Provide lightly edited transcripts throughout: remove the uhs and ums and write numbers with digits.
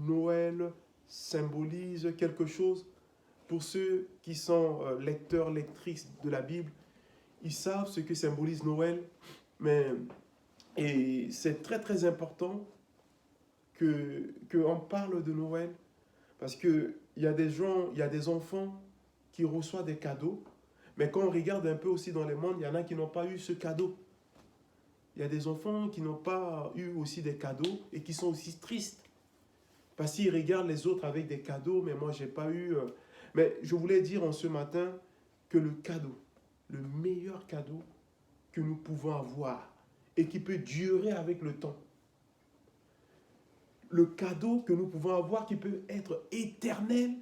Noël symbolise quelque chose. Pour ceux qui sont lecteurs, lectrices de la Bible, ils savent ce que symbolise Noël. Mais, et c'est très très important qu'on parle de Noël. Parce qu'il y a des gens, il y a des enfants qui reçoivent des cadeaux. Mais quand on regarde un peu aussi dans le monde, il y en a qui n'ont pas eu ce cadeau. Il y a des enfants qui n'ont pas eu aussi des cadeaux et qui sont aussi tristes. Parce qu'ils regardent les autres avec des cadeaux, mais moi, je n'ai pas eu. Mais je voulais dire en ce matin que le cadeau, le meilleur cadeau que nous pouvons avoir et qui peut durer avec le temps, le cadeau que nous pouvons avoir qui peut être éternel,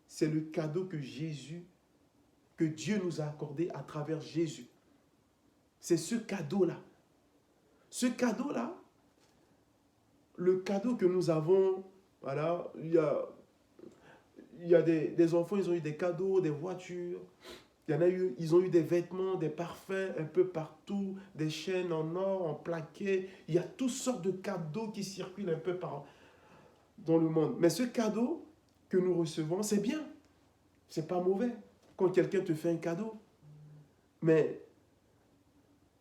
c'est le cadeau que Dieu nous a accordé à travers Jésus. C'est ce cadeau-là. Ce cadeau-là, le cadeau que nous avons, voilà, il y a des enfants, ils ont eu des cadeaux, des voitures, il y en a eu, ils ont eu des vêtements, des parfums un peu partout, des chaînes en or, en plaqué. Il y a toutes sortes de cadeaux qui circulent un peu dans le monde. Mais ce cadeau que nous recevons, c'est bien. C'est pas mauvais quand quelqu'un te fait un cadeau. Mais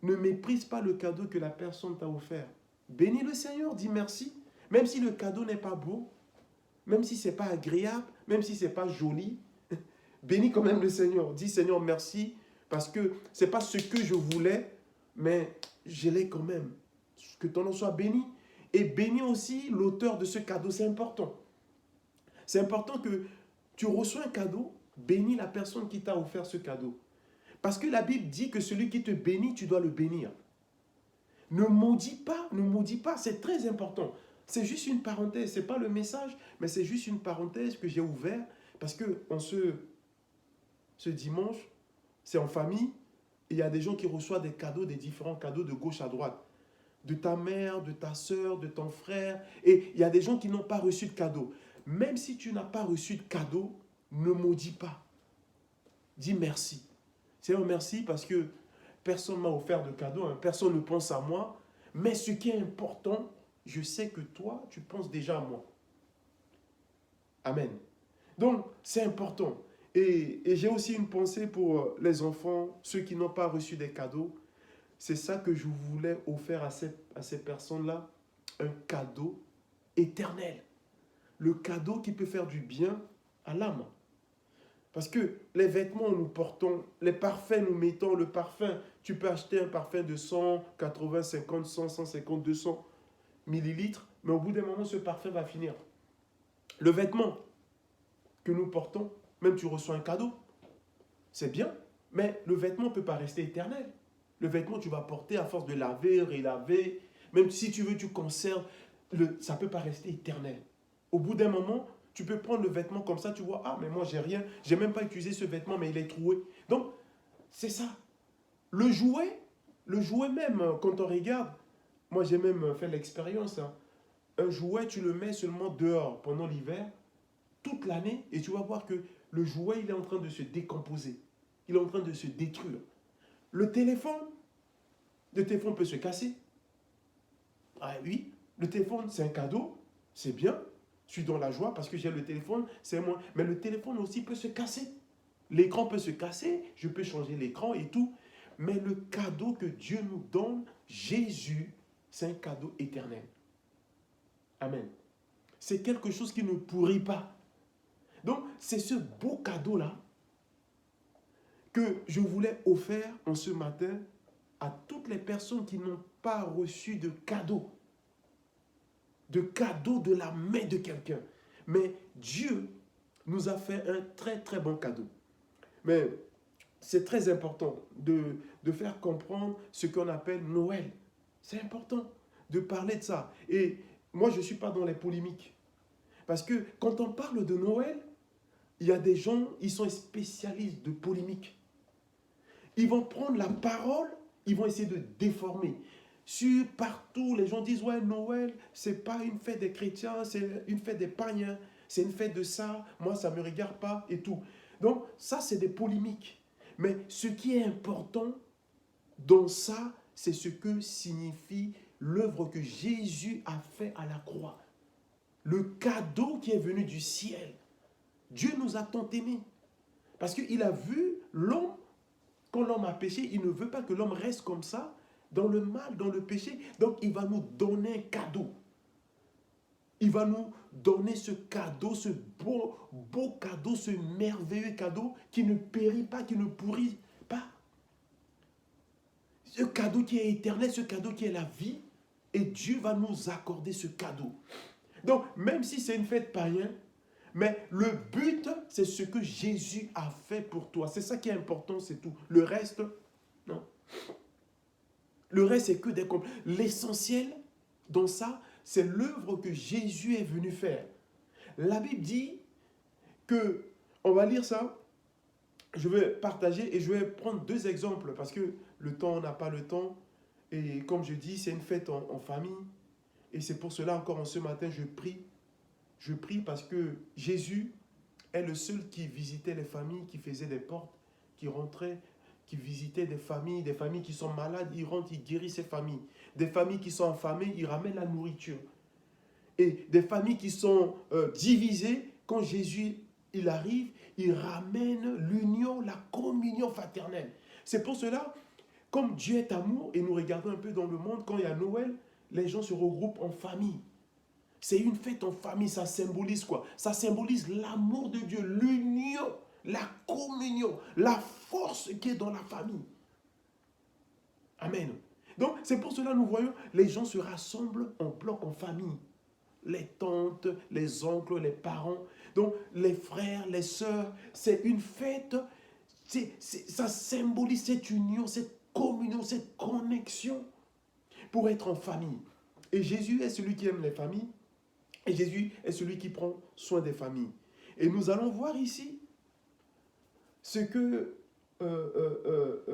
ne méprise pas le cadeau que la personne t'a offert. Bénis le Seigneur, dis merci. Même si le cadeau n'est pas beau, même si ce n'est pas agréable, même si ce n'est pas joli, bénis quand même le Seigneur. Dis Seigneur merci, parce que ce n'est pas ce que je voulais, mais je l'ai quand même. Que ton nom soit béni. Et bénis aussi l'auteur de ce cadeau, c'est important. C'est important que tu reçois un cadeau, bénis la personne qui t'a offert ce cadeau. Parce que la Bible dit que celui qui te bénit, tu dois le bénir. Ne maudis pas, c'est très important. C'est juste une parenthèse, ce n'est pas le message, mais c'est juste une parenthèse que j'ai ouverte parce que ce dimanche, c'est en famille, et il y a des gens qui reçoivent des cadeaux, des différents cadeaux de gauche à droite. De ta mère, de ta soeur, de ton frère, et il y a des gens qui n'ont pas reçu de cadeau. Même si tu n'as pas reçu de cadeau, ne maudis pas. Dis merci. Seigneur, merci parce que personne ne m'a offert de cadeau, hein. Personne ne pense à moi. Mais ce qui est important, je sais que toi, tu penses déjà à moi. Amen. Donc, c'est important. Et j'ai aussi une pensée pour les enfants, ceux qui n'ont pas reçu des cadeaux. C'est ça que je voulais offrir à ces personnes-là, un cadeau éternel. Le cadeau qui peut faire du bien à l'âme. Parce que les vêtements, nous portons, les parfums, nous mettons le parfum. Tu peux acheter un parfum de 100, 80, 50, 100, 150, 200 millilitres, mais au bout d'un moment, ce parfum va finir. Le vêtement que nous portons, même tu reçois un cadeau, c'est bien, mais le vêtement ne peut pas rester éternel. Le vêtement, tu vas porter à force de laver, relaver, même si tu veux, tu conserves, ça ne peut pas rester éternel. Au bout d'un moment, tu peux prendre le vêtement comme ça, tu vois, ah, mais moi, j'ai rien, j'ai même pas utilisé ce vêtement, mais il est troué. Donc, c'est ça. Le jouet même, quand on regarde, moi, j'ai même fait l'expérience, hein. Un jouet, tu le mets seulement dehors pendant l'hiver, toute l'année, et tu vas voir que le jouet, il est en train de se décomposer. Il est en train de se détruire. Le téléphone peut se casser. Ah oui, le téléphone, c'est un cadeau, c'est bien. Je suis dans la joie parce que j'ai le téléphone, c'est moi. Mais le téléphone aussi peut se casser. L'écran peut se casser, je peux changer l'écran et tout. Mais le cadeau que Dieu nous donne, Jésus, c'est un cadeau éternel. Amen. C'est quelque chose qui ne pourrit pas. Donc, c'est ce beau cadeau-là que je voulais offrir en ce matin à toutes les personnes qui n'ont pas reçu de cadeau. De cadeau de la main de quelqu'un. Mais Dieu nous a fait un très très bon cadeau. Mais c'est très important de faire comprendre ce qu'on appelle Noël. C'est important de parler de ça. Et moi, je ne suis pas dans les polémiques. Parce que quand on parle de Noël, il y a des gens, ils sont spécialistes de polémique. Ils vont prendre la parole, ils vont essayer de déformer. Partout, les gens disent, ouais, Noël, c'est pas une fête des chrétiens, c'est une fête des païens, c'est une fête de ça, moi, ça ne me regarde pas et tout. Donc, ça, c'est des polémiques. Mais ce qui est important dans ça, c'est ce que signifie l'œuvre que Jésus a fait à la croix. le cadeau qui est venu du ciel. Dieu nous a tant aimés. Parce qu'il a vu l'homme, quand l'homme a péché, il ne veut pas que l'homme reste comme ça, dans le mal, dans le péché. Donc il va nous donner un cadeau. Il va nous donner ce cadeau, ce beau cadeau, ce merveilleux cadeau qui ne périt pas, qui ne pourrit pas. Ce cadeau qui est éternel, ce cadeau qui est la vie. Et Dieu va nous accorder ce cadeau. Donc, même si c'est une fête païenne, mais le but, c'est ce que Jésus a fait pour toi. C'est ça qui est important, c'est tout. Le reste, non. Le reste, c'est que des comptes. L'essentiel dans ça, c'est l'œuvre que Jésus est venu faire. La Bible dit que, on va lire ça, je vais partager et je vais prendre 2 exemples parce que le temps, on n'a pas le temps. Et comme je dis, c'est une fête en famille. Et c'est pour cela encore en ce matin, je prie. Je prie parce que Jésus est le seul qui visitait les familles, qui faisait des portes, qui rentrait, qui visitait des familles qui sont malades, il rentre, il guérit ces familles. Des familles qui sont affamées, il ramène la nourriture. Et des familles qui sont divisées, quand Jésus il arrive, il ramène l'union, la communion fraternelle. C'est pour cela, comme Dieu est amour, et nous regardons un peu dans le monde, quand il y a Noël, les gens se regroupent en famille. C'est une fête en famille, ça symbolise quoi? Ça symbolise l'amour de Dieu, l'union, la communion, la force qui est dans la famille. Amen. Donc, c'est pour cela que nous voyons, les gens se rassemblent en bloc, en famille. Les tantes, les oncles, les parents, donc les frères, les sœurs. C'est une fête, ça symbolise cette union, cette communion, cette connexion pour être en famille. Et Jésus est celui qui aime les familles. Et Jésus est celui qui prend soin des familles. Et nous allons voir ici ce que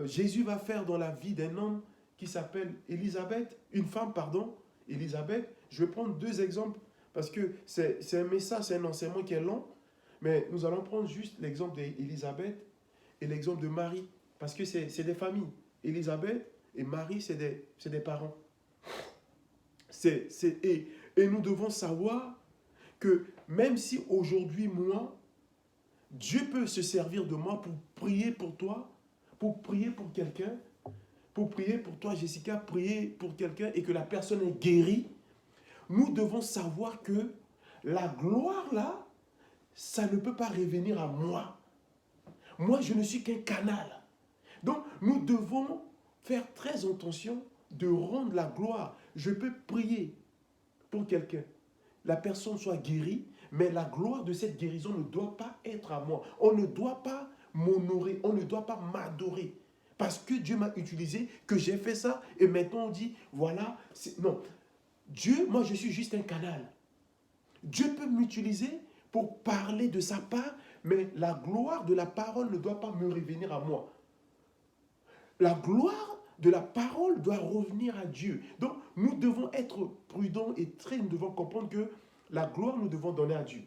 Jésus va faire dans la vie d'un homme qui s'appelle Élisabeth, une femme, pardon, Élisabeth. Je vais prendre 2 exemples parce que c'est un message, c'est un enseignement qui est long, mais nous allons prendre juste l'exemple d'Élisabeth et l'exemple de Marie parce que c'est des familles. Élisabeth et Marie, c'est des parents. Et nous devons savoir que même si aujourd'hui, moi, Dieu peut se servir de moi pour prier pour toi, pour prier pour quelqu'un, pour prier pour toi, Jessica, prier pour quelqu'un et que la personne est guérie, nous devons savoir que la gloire là, ça ne peut pas revenir à moi. Moi, je ne suis qu'un canal. Donc, nous devons faire très attention de rendre la gloire. Je peux prier pour quelqu'un. La personne soit guérie, mais la gloire de cette guérison ne doit pas être à moi. On ne doit pas m'honorer, on ne doit pas m'adorer. Parce que Dieu m'a utilisé, que j'ai fait ça, et maintenant on dit, voilà, non. Dieu, moi je suis juste un canal. Dieu peut m'utiliser pour parler de sa part, mais la gloire de la parole ne doit pas me revenir à moi. La gloire de la parole doit revenir à Dieu. Donc, nous devons être prudents et nous devons comprendre que la gloire, nous devons donner à Dieu.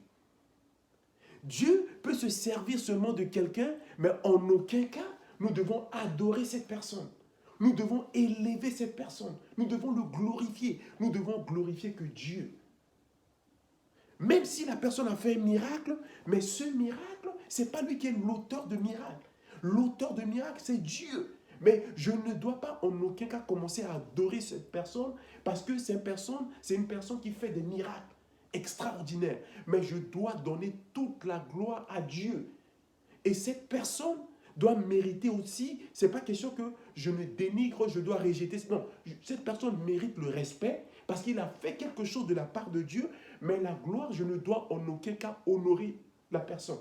Dieu peut se servir seulement de quelqu'un, mais en aucun cas, nous devons adorer cette personne. Nous devons élever cette personne. Nous devons le glorifier. Nous devons glorifier que Dieu. Même si la personne a fait un miracle, mais ce miracle, ce n'est pas lui qui est l'auteur de miracle. L'auteur de miracle, c'est Dieu. Mais je ne dois pas en aucun cas commencer à adorer cette personne parce que c'est une personne qui fait des miracles extraordinaires. Mais je dois donner toute la gloire à Dieu. Et cette personne doit mériter aussi, ce n'est pas question que je me dénigre, je dois rejeter. Non, cette personne mérite le respect parce qu'il a fait quelque chose de la part de Dieu, mais la gloire, je ne dois en aucun cas honorer la personne.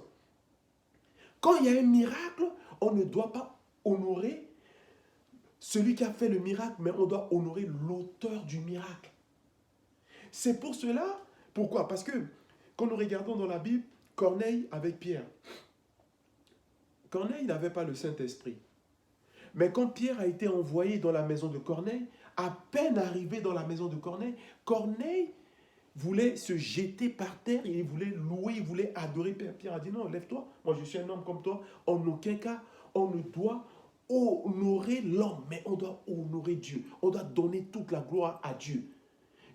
Quand il y a un miracle, on ne doit pas honorer celui qui a fait le miracle, mais on doit honorer l'auteur du miracle. C'est pour cela, pourquoi? Parce que quand nous regardons dans la Bible, Corneille avec Pierre, Corneille n'avait pas le Saint-Esprit. Mais quand Pierre a été envoyé dans la maison de Corneille, à peine arrivé dans la maison de Corneille, Corneille voulait se jeter par terre, il voulait louer, il voulait adorer. Pierre a dit non, lève-toi, moi je suis un homme comme toi. En aucun cas, on ne doit honorer l'homme, mais on doit honorer Dieu. On doit donner toute la gloire à Dieu.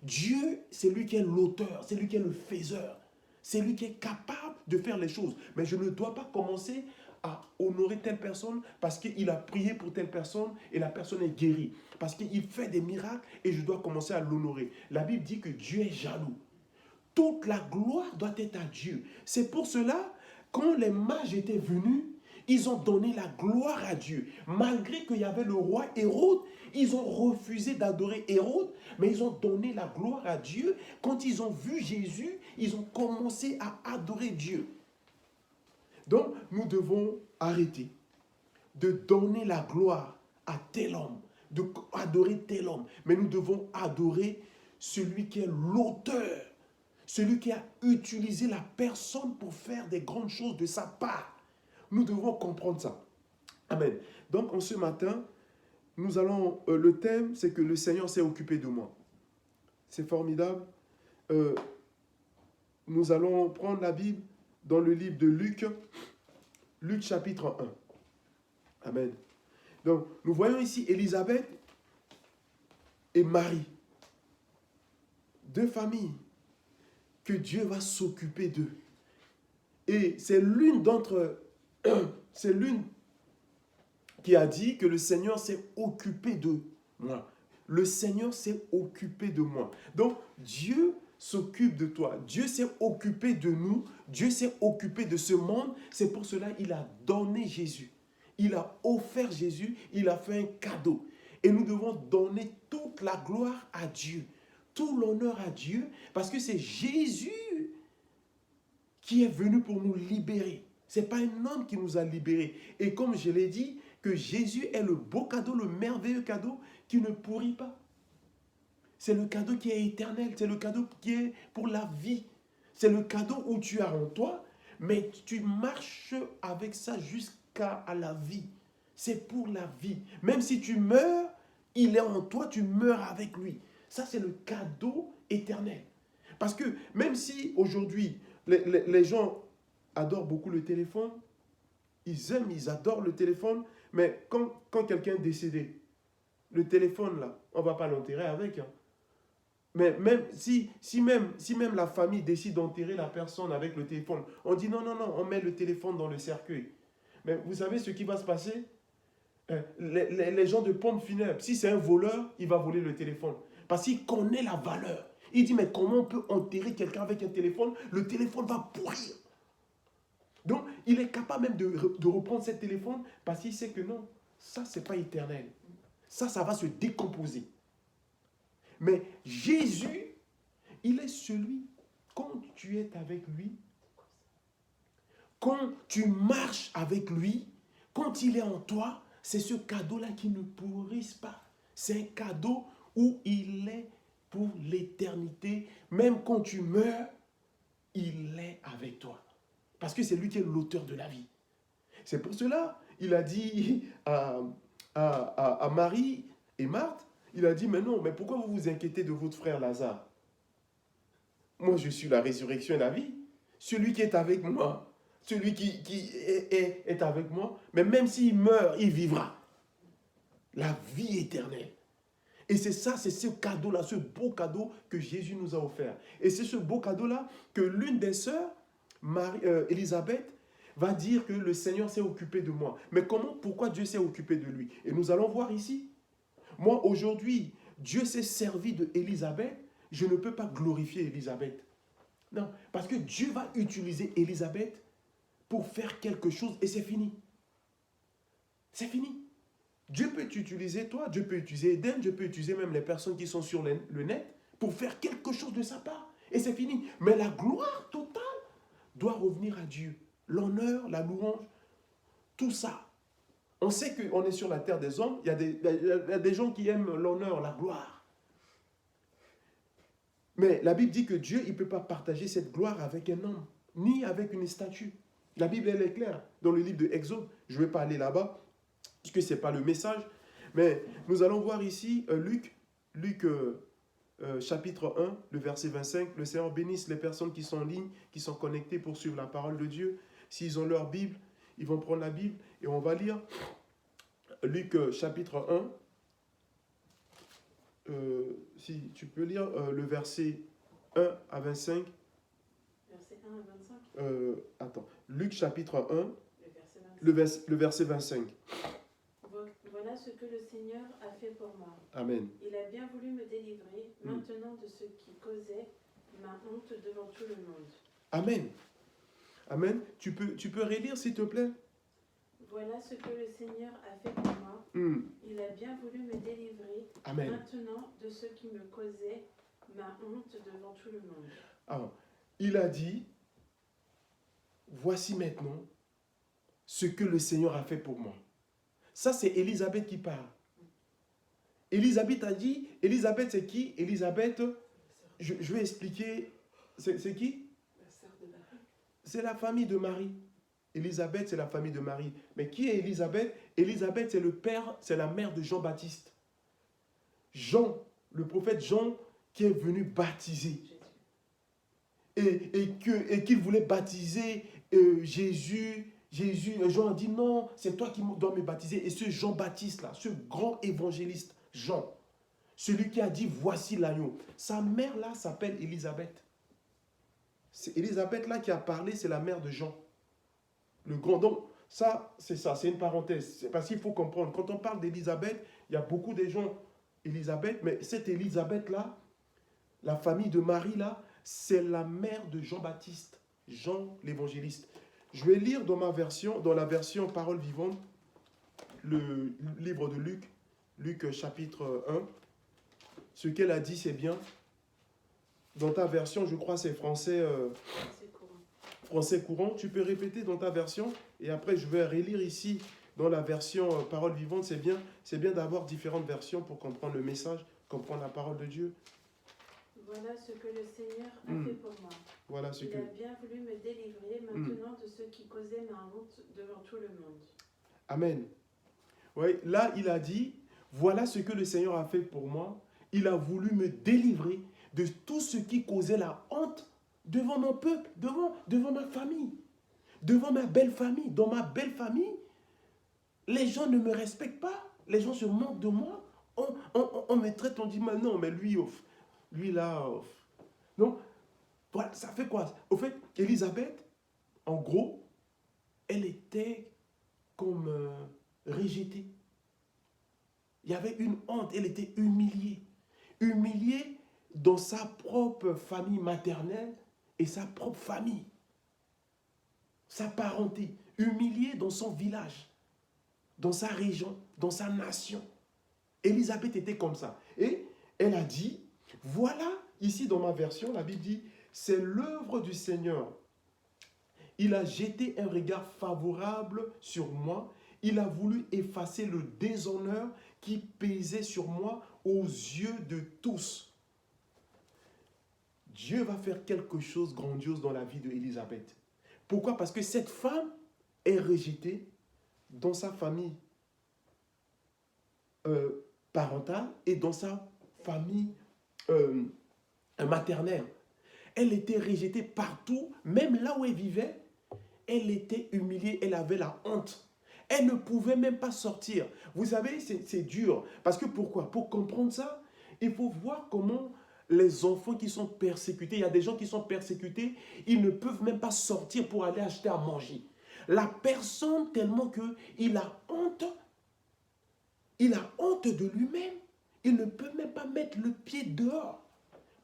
Dieu, c'est lui qui est l'auteur, c'est lui qui est le faiseur. C'est lui qui est capable de faire les choses. Mais je ne dois pas commencer à honorer telle personne parce qu'il a prié pour telle personne et la personne est guérie. Parce qu'il fait des miracles et je dois commencer à l'honorer. La Bible dit que Dieu est jaloux. Toute la gloire doit être à Dieu. C'est pour cela, quand les mages étaient venus, ils ont donné la gloire à Dieu. Malgré qu'il y avait le roi Hérode, ils ont refusé d'adorer Hérode, mais ils ont donné la gloire à Dieu. Quand ils ont vu Jésus, ils ont commencé à adorer Dieu. Donc, nous devons arrêter de donner la gloire à tel homme, d'adorer tel homme, mais nous devons adorer celui qui est l'auteur, celui qui a utilisé la personne pour faire des grandes choses de sa part. Nous devons comprendre ça. Amen. Donc, en ce matin, nous allons, le thème, c'est que le Seigneur s'est occupé de moi. C'est formidable. Nous allons prendre la Bible dans le livre de Luc, Luc chapitre 1. Amen. Donc, nous voyons ici Élisabeth et Marie. Deux familles que Dieu va s'occuper d'eux. Et c'est l'une qui a dit que le Seigneur s'est occupé de moi. Le Seigneur s'est occupé de moi. Donc, Dieu s'occupe de toi. Dieu s'est occupé de nous. Dieu s'est occupé de ce monde. C'est pour cela qu'il a donné Jésus. Il a offert Jésus. Il a fait un cadeau. Et nous devons donner toute la gloire à Dieu. Tout l'honneur à Dieu. Parce que c'est Jésus qui est venu pour nous libérer. Ce n'est pas un homme qui nous a libérés. Et comme je l'ai dit, que Jésus est le beau cadeau, le merveilleux cadeau qui ne pourrit pas. C'est le cadeau qui est éternel. C'est le cadeau qui est pour la vie. C'est le cadeau où tu as en toi, mais tu marches avec ça jusqu'à la vie. C'est pour la vie. Même si tu meurs, il est en toi, tu meurs avec lui. Ça, c'est le cadeau éternel. Parce que même si aujourd'hui, les gens adorent beaucoup le téléphone, ils aiment, ils adorent le téléphone, mais quand quelqu'un est décédé, le téléphone là, on ne va pas l'enterrer avec. Hein. Mais même si même la famille décide d'enterrer la personne avec le téléphone, on dit non, on met le téléphone dans le cercueil. Mais vous savez ce qui va se passer? Les gens de pompe funèbre, si c'est un voleur, il va voler le téléphone. Parce qu'il connaît la valeur. Il dit, mais comment on peut enterrer quelqu'un avec un téléphone? Le téléphone va pourrir. Donc, il est capable même de reprendre ce téléphone parce qu'il sait que non, ça, ce n'est pas éternel. Ça va se décomposer. Mais Jésus, il est celui, quand tu es avec lui, quand tu marches avec lui, quand il est en toi, c'est ce cadeau-là qui ne pourrisse pas. C'est un cadeau où il est pour l'éternité. Même quand tu meurs, il est avec toi. Parce que c'est lui qui est l'auteur de la vie. C'est pour cela, il a dit à Marie et Marthe, il a dit, mais non, mais pourquoi vous vous inquiétez de votre frère Lazare? Moi, je suis la résurrection et la vie. Celui qui est avec moi, celui qui est avec moi, mais même s'il meurt, il vivra. La vie éternelle. Et c'est ça, c'est ce cadeau-là, ce beau cadeau que Jésus nous a offert. Et c'est ce beau cadeau-là que l'une des sœurs, Élisabeth, va dire que le Seigneur s'est occupé de moi. Mais pourquoi Dieu s'est occupé de lui? Et nous allons voir ici. Moi, aujourd'hui, Dieu s'est servi de Élisabeth. Je ne peux pas glorifier Élisabeth. Non, parce que Dieu va utiliser Élisabeth pour faire quelque chose et c'est fini. C'est fini. Dieu peut t'utiliser, toi, Dieu peut utiliser Eden, Dieu peut utiliser même les personnes qui sont sur le net pour faire quelque chose de sa part. Et c'est fini. Mais la gloire totale doit revenir à Dieu. L'honneur, la louange, tout ça. On sait qu'on est sur la terre des hommes, il y a des gens qui aiment l'honneur, la gloire. Mais la Bible dit que Dieu, il ne peut pas partager cette gloire avec un homme, ni avec une statue. La Bible, elle est claire. Dans le livre de Exode, je ne vais pas aller là-bas, parce que ce n'est pas le message. Mais nous allons voir ici Luc chapitre 1, le verset 25. Le Seigneur bénisse les personnes qui sont en ligne, qui sont connectées pour suivre la parole de Dieu. S'ils ont leur Bible, ils vont prendre la Bible et on va lire Luc chapitre 1, si tu peux lire le verset 1 à 25. Verset 1 à 25. Attends, Luc chapitre 1, Le verset 25. le verset 25. Voilà ce que le Seigneur a fait pour moi. Amen. Il a bien voulu me délivrer maintenant de ce qui causait ma honte devant tout le monde. Amen. Amen. Tu peux relire s'il te plaît? Voilà ce que le Seigneur a fait pour moi. Il a bien voulu me délivrer Amen. maintenant de ce qui me causait ma honte devant tout le monde. Alors, il a dit, voici maintenant ce que le Seigneur a fait pour moi. Ça, c'est Élisabeth qui parle. Élisabeth a dit, Élisabeth c'est qui? Élisabeth, je vais expliquer, c'est qui? La sœur de Marie. C'est la famille de Marie. Élisabeth, c'est la famille de Marie. Mais qui est Élisabeth? Élisabeth, c'est le père, c'est la mère de Jean-Baptiste. Jean, le prophète Jean, qui est venu baptiser. Et qu'il voulait baptiser Jésus. Jean a dit non, c'est toi qui dois me baptiser. Et ce Jean-Baptiste là, ce grand évangéliste, Jean, celui qui a dit voici l'agneau. Sa mère là s'appelle Élisabeth. C'est Élisabeth là qui a parlé, c'est la mère de Jean. Le grand. Donc ça, c'est une parenthèse. C'est parce qu'il faut comprendre. Quand on parle d'Élisabeth, il y a beaucoup de gens, Élisabeth, mais cette Élisabeth là, la famille de Marie là, c'est la mère de Jean-Baptiste, Jean l'évangéliste. Je vais lire dans ma version, dans la version Parole vivante, le livre de Luc, Luc chapitre 1. Ce qu'elle a dit, c'est bien. Dans ta version, je crois c'est français, français courant. Tu peux répéter dans ta version et après je vais relire ici dans la version Parole vivante. C'est bien d'avoir différentes versions pour comprendre le message, comprendre la parole de Dieu. Voilà ce que le Seigneur a fait pour moi. Voilà ce Il que... a bien voulu me délivrer maintenant de ce qui causait ma honte devant tout le monde. Amen. Oui, là, il a dit, voilà ce que le Seigneur a fait pour moi. Il a voulu me délivrer de tout ce qui causait la honte devant mon peuple, devant ma famille, devant ma belle famille. Dans ma belle famille, les gens ne me respectent pas. Les gens se moquent de moi. On me traite, on dit, mais non, mais lui là. Donc, voilà, ça fait quoi? Au fait, Élisabeth, en gros, elle était comme rejetée. Il y avait une honte, elle était humiliée. Humiliée dans sa propre famille maternelle et sa propre famille. Sa parenté. Humiliée dans son village, dans sa région, dans sa nation. Élisabeth était comme ça. Et elle a dit, voilà, ici dans ma version, la Bible dit, c'est l'œuvre du Seigneur. Il a jeté un regard favorable sur moi. Il a voulu effacer le déshonneur qui pesait sur moi aux yeux de tous. Dieu va faire quelque chose de grandiose dans la vie d'Élisabeth. Pourquoi? Parce que cette femme est rejetée dans sa famille parentale et dans sa famille maternelle. Elle était rejetée partout, même là où elle vivait. Elle était humiliée, elle avait la honte. Elle ne pouvait même pas sortir. Vous savez, c'est dur. Parce que pourquoi? Pour comprendre ça, il faut voir comment les enfants qui sont persécutés, il y a des gens qui sont persécutés, ils ne peuvent même pas sortir pour aller acheter à manger. La personne, tellement qu'il a honte de lui-même. Il ne peut même pas mettre le pied dehors.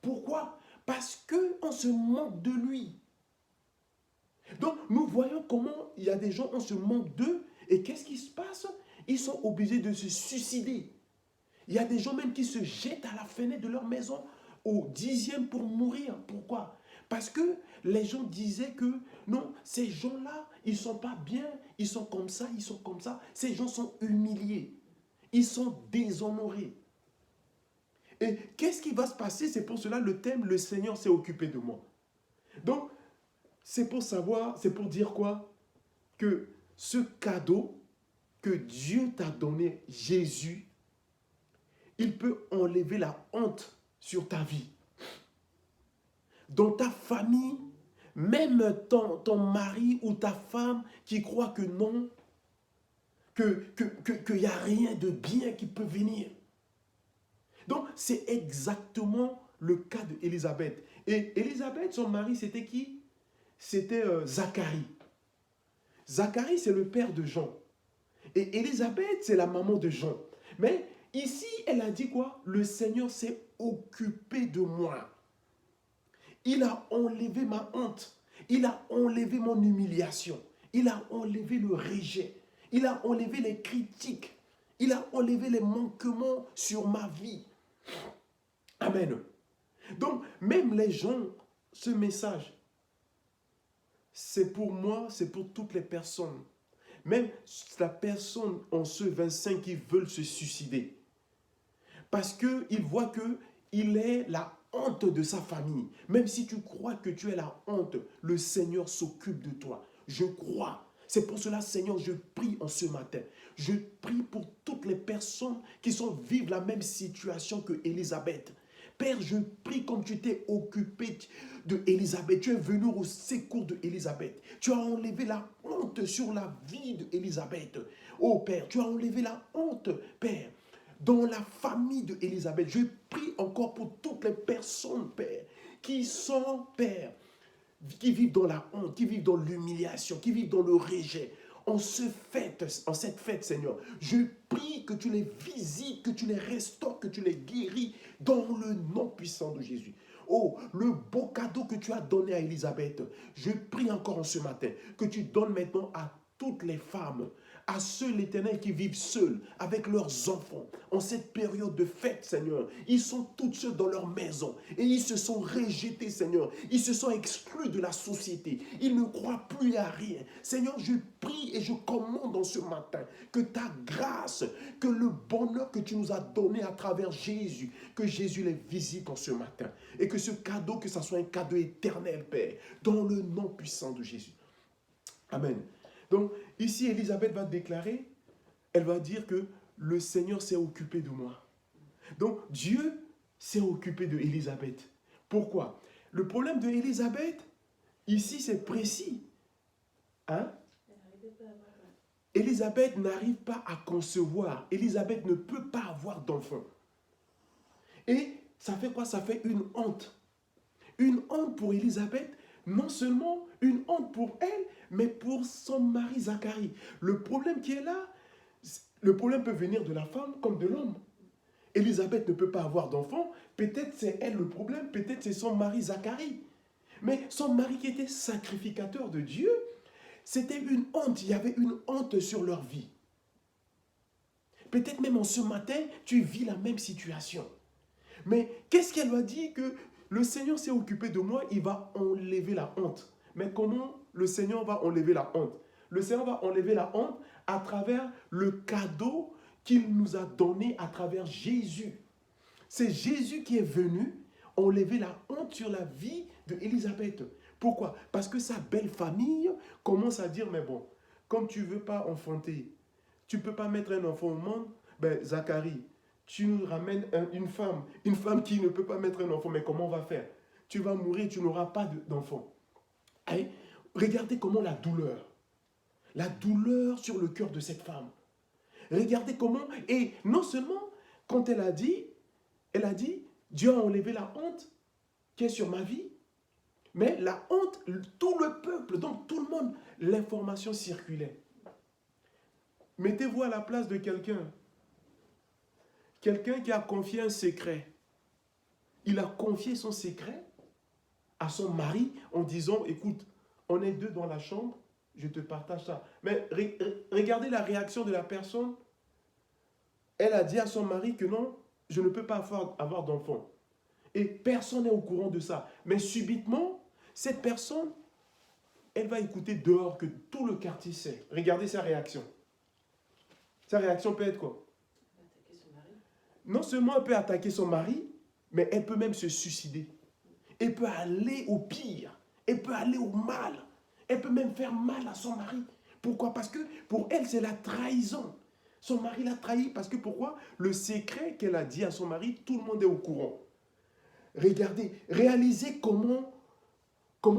Pourquoi? Parce qu'on se moque de lui. Donc, nous voyons comment il y a des gens, on se moque d'eux. Et qu'est-ce qui se passe? Ils sont obligés de se suicider. Il y a des gens même qui se jettent à la fenêtre de leur maison au 10e pour mourir. Pourquoi? Parce que les gens disaient que non, ces gens-là, ils ne sont pas bien, ils sont comme ça, ils sont comme ça. Ces gens sont humiliés. Ils sont déshonorés. Et qu'est-ce qui va se passer? C'est pour cela le thème, le Seigneur s'est occupé de moi. Donc, c'est pour savoir, c'est pour dire quoi? Que ce cadeau que Dieu t'a donné, Jésus, il peut enlever la honte sur ta vie. Dans ta famille, même ton mari ou ta femme qui croit que non, qu'il n'y a rien de bien qui peut venir. Donc, c'est exactement le cas d'Élisabeth. Et Élisabeth, son mari, c'était qui? C'était Zacharie. Zacharie, c'est le père de Jean. Et Élisabeth, c'est la maman de Jean. Mais ici, elle a dit quoi? Le Seigneur s'est occupé de moi. Il a enlevé ma honte. Il a enlevé mon humiliation. Il a enlevé le rejet. Il a enlevé les critiques. Il a enlevé les manquements sur ma vie. Amen. Donc, même les gens, ce message, c'est pour moi, c'est pour toutes les personnes. Même la personne en ce 25 qui veulent se suicider. Parce qu'il voit qu'il est la honte de sa famille. Même si tu crois que tu es la honte, le Seigneur s'occupe de toi. Je crois. C'est pour cela, Seigneur, je prie en ce matin. Je prie pour toutes les personnes qui vivent la même situation que Élisabeth. Père, je prie comme tu t'es occupé de Élisabeth. Tu es venu au secours de Élisabeth. Tu as enlevé la honte sur la vie de Élisabeth. Oh Père, tu as enlevé la honte, Père, dans la famille de Élisabeth. Je prie encore pour toutes les personnes, Père, qui sont, Père, qui vivent dans la honte, qui vivent dans l'humiliation, qui vivent dans le rejet. En cette fête, Seigneur, je prie que tu les visites, que tu les restaures, que tu les guéris dans le nom puissant de Jésus. Oh, le beau cadeau que tu as donné à Élisabeth, je prie encore en ce matin que tu donnes maintenant à toutes les femmes, à ceux, l'Éternel, qui vivent seuls avec leurs enfants en cette période de fête, Seigneur. Ils sont tous seuls dans leur maison et ils se sont rejetés, Seigneur. Ils se sont exclus de la société. Ils ne croient plus à rien. Seigneur, je prie et je commande en ce matin que ta grâce, que le bonheur que tu nous as donné à travers Jésus, que Jésus les visite en ce matin. Et que ce cadeau, que ce soit un cadeau éternel, Père, dans le nom puissant de Jésus. Amen. Donc, ici, Élisabeth va déclarer, elle va dire que le Seigneur s'est occupé de moi. Donc, Dieu s'est occupé de Élisabeth. Pourquoi? Le problème de Élisabeth, ici, c'est précis. Hein? Élisabeth n'arrive pas à concevoir. Élisabeth ne peut pas avoir d'enfant. Et ça fait quoi? Ça fait une honte. Une honte pour Élisabeth, non seulement une honte pour elle, mais pour son mari Zacharie. Le problème qui est là, le problème peut venir de la femme comme de l'homme. Élisabeth ne peut pas avoir d'enfant, peut-être c'est elle le problème, peut-être c'est son mari Zacharie. Mais son mari qui était sacrificateur de Dieu, c'était une honte, il y avait une honte sur leur vie. Peut-être même en ce matin, tu vis la même situation. Mais qu'est-ce qu'elle va dire? Que le Seigneur s'est occupé de moi, il va enlever la honte. Mais comment le Seigneur va enlever la honte? Le Seigneur va enlever la honte à travers le cadeau qu'il nous a donné à travers Jésus. C'est Jésus qui est venu enlever la honte sur la vie d'Élisabeth. Pourquoi? Parce que sa belle famille commence à dire, mais bon, comme tu ne veux pas enfanter, tu ne peux pas mettre un enfant au monde, ben Zacharie, tu nous ramènes une femme qui ne peut pas mettre un enfant, mais comment on va faire? Tu vas mourir, tu n'auras pas d'enfant. Hein? Regardez comment la douleur sur le cœur de cette femme. Regardez comment, et non seulement, quand elle a dit, Dieu a enlevé la honte qui est sur ma vie, mais la honte, tout le peuple, donc tout le monde, l'information circulait. Mettez-vous à la place de quelqu'un qui a confié un secret. Il a confié son secret à son mari en disant, écoute, on est deux dans la chambre, je te partage ça. Mais regardez la réaction de la personne. Elle a dit à son mari que non, je ne peux pas avoir d'enfant. Et personne n'est au courant de ça. Mais subitement, cette personne, elle va écouter dehors que tout le quartier sait. Regardez sa réaction. Sa réaction peut être quoi? Non seulement elle peut attaquer son mari, mais elle peut même se suicider. Elle peut aller au pire. Elle peut aller au mal. Elle peut même faire mal à son mari. Pourquoi? Parce que pour elle, c'est la trahison. Son mari l'a trahi parce que pourquoi? Le secret qu'elle a dit à son mari, tout le monde est au courant. Regardez, réalisez comment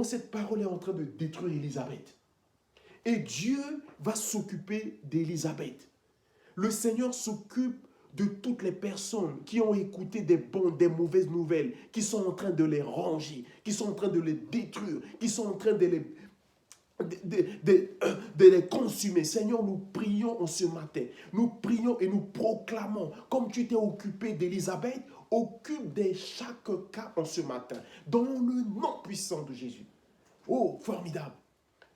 cette parole est en train de détruire Élisabeth. Et Dieu va s'occuper d'Élisabeth. Le Seigneur s'occupe de toutes les personnes qui ont écouté des bonnes, des mauvaises nouvelles, qui sont en train de les ranger, qui sont en train de les détruire, qui sont en train de les consumer. Seigneur, nous prions en ce matin. Nous prions et nous proclamons, comme tu t'es occupé d'Élisabeth, occupe de chaque cas en ce matin, dans le nom puissant de Jésus. Oh, formidable.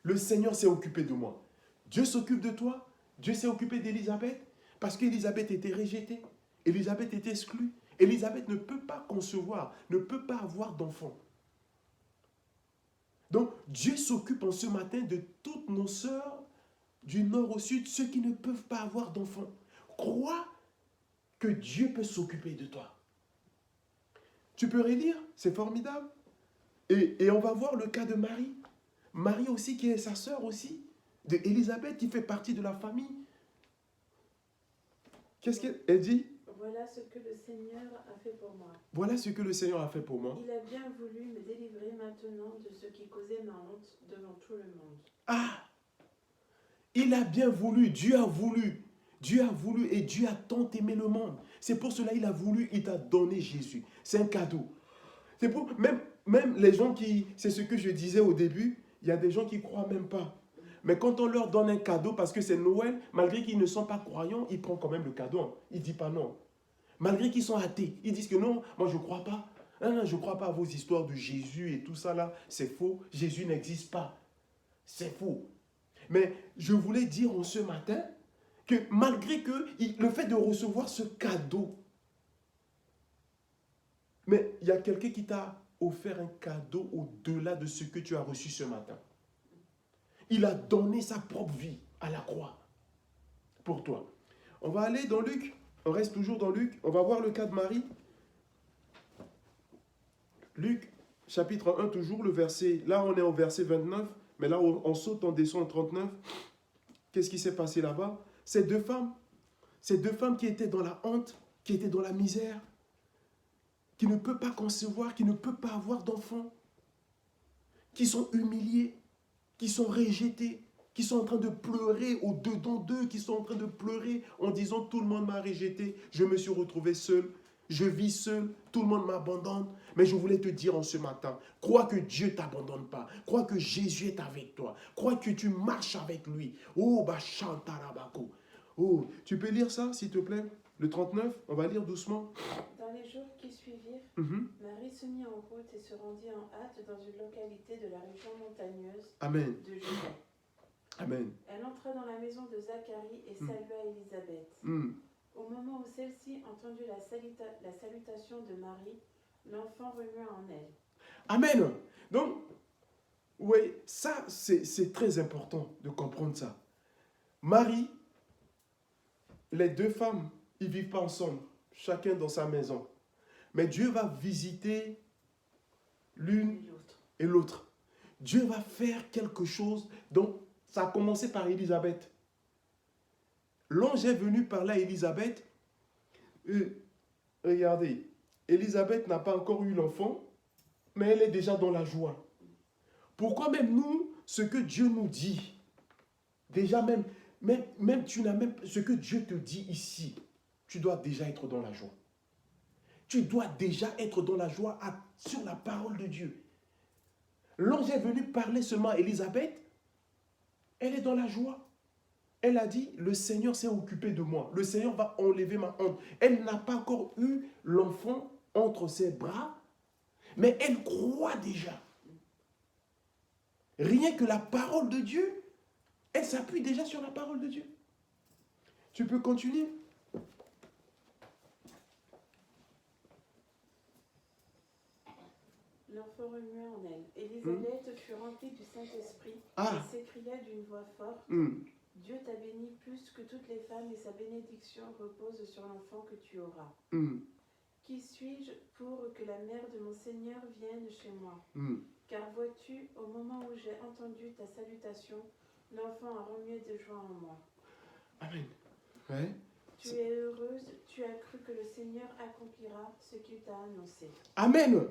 Le Seigneur s'est occupé de moi. Dieu s'occupe de toi. Dieu s'est occupé d'Élisabeth parce qu'Élisabeth était rejetée. Élisabeth était exclue. Élisabeth ne peut pas concevoir, ne peut pas avoir d'enfant. Donc, Dieu s'occupe en ce matin de toutes nos sœurs du nord au sud, ceux qui ne peuvent pas avoir d'enfants. Crois que Dieu peut s'occuper de toi. Tu peux relire, c'est formidable. Et on va voir le cas de Marie. Marie aussi, qui est sa sœur aussi, de Élisabeth, qui fait partie de la famille. Qu'est-ce qu'elle dit? Voilà ce que le Seigneur a fait pour moi. Voilà ce que le Seigneur a fait pour moi. Il a bien voulu me délivrer maintenant de ce qui causait ma honte devant tout le monde. Ah! Il a bien voulu, Dieu a voulu. Dieu a voulu et Dieu a tant aimé le monde. C'est pour cela qu'il a voulu, il t'a donné Jésus. C'est un cadeau. C'est pour, même les gens qui, c'est ce que je disais au début, il y a des gens qui ne croient même pas. Mais quand on leur donne un cadeau, parce que c'est Noël, malgré qu'ils ne sont pas croyants, ils prennent quand même le cadeau. Ils ne disent pas non. Malgré qu'ils sont athées, ils disent que non, moi je ne crois pas. Non, je ne crois pas à vos histoires de Jésus et tout ça là, c'est faux. Jésus n'existe pas. C'est faux. Mais je voulais dire en ce matin que malgré que le fait de recevoir ce cadeau, mais il y a quelqu'un qui t'a offert un cadeau au-delà de ce que tu as reçu ce matin. Il a donné sa propre vie à la croix pour toi. On va aller dans Luc. On reste toujours dans Luc. On va voir le cas de Marie. Luc, chapitre 1, toujours le verset. Là, on est au verset 29. Mais là, on saute, on descend au 39. Qu'est-ce qui s'est passé là-bas? Ces deux femmes qui étaient dans la honte, qui étaient dans la misère, qui ne peuvent pas concevoir, qui ne peuvent pas avoir d'enfants, qui sont humiliées, qui sont rejetées, qui sont en train de pleurer au-dedans d'eux, qui sont en train de pleurer en disant « Tout le monde m'a rejeté, je me suis retrouvé seul, je vis seul, tout le monde m'abandonne. » Mais je voulais te dire en ce matin, crois que Dieu ne t'abandonne pas, crois que Jésus est avec toi, crois que tu marches avec lui. Oh, Bashantarabako. Oh, tu peux lire ça, s'il te plaît? Le 39, on va lire doucement. Dans les jours qui suivirent, Marie se mit en route et se rendit en hâte dans une localité de la région montagneuse Amen. de Juda. Amen. Elle entra dans la maison de Zacharie et salua Élisabeth. Au moment où celle-ci entendit la salutation de Marie, l'enfant remua en elle. Amen. Donc, oui, ça, c'est très important de comprendre ça. Marie, les deux femmes, ils ne vivent pas ensemble, chacun dans sa maison. Mais Dieu va visiter l'une et l'autre. Dieu va faire quelque chose. Donc, ça a commencé par Élisabeth. L'ange est venu parler à Élisabeth. Regardez, Élisabeth n'a pas encore eu l'enfant, mais elle est déjà dans la joie. Pourquoi même nous, ce que Dieu nous dit, déjà même tu n'as même ce que Dieu te dit ici, tu dois déjà être dans la joie. Tu dois déjà être dans la joie sur la parole de Dieu. L'ange est venu parler seulement à Élisabeth. Elle est dans la joie. Elle a dit, le Seigneur s'est occupé de moi. Le Seigneur va enlever ma honte. Elle n'a pas encore eu l'enfant entre ses bras, mais elle croit déjà. Rien que la parole de Dieu, elle s'appuie déjà sur la parole de Dieu. Tu peux continuer. L'enfant remua en elle. Élisabeth fut remplie du Saint-Esprit et s'écria d'une voix forte, Dieu t'a béni plus que toutes les femmes et sa bénédiction repose sur l'enfant que tu auras. Qui suis-je pour que la mère de mon Seigneur vienne chez moi? Car vois-tu, au moment où j'ai entendu ta salutation, l'enfant a remué de joie en moi. Amen. Ouais. Tu es heureuse, tu as cru que le Seigneur accomplira ce qu'il t'a annoncé. Amen.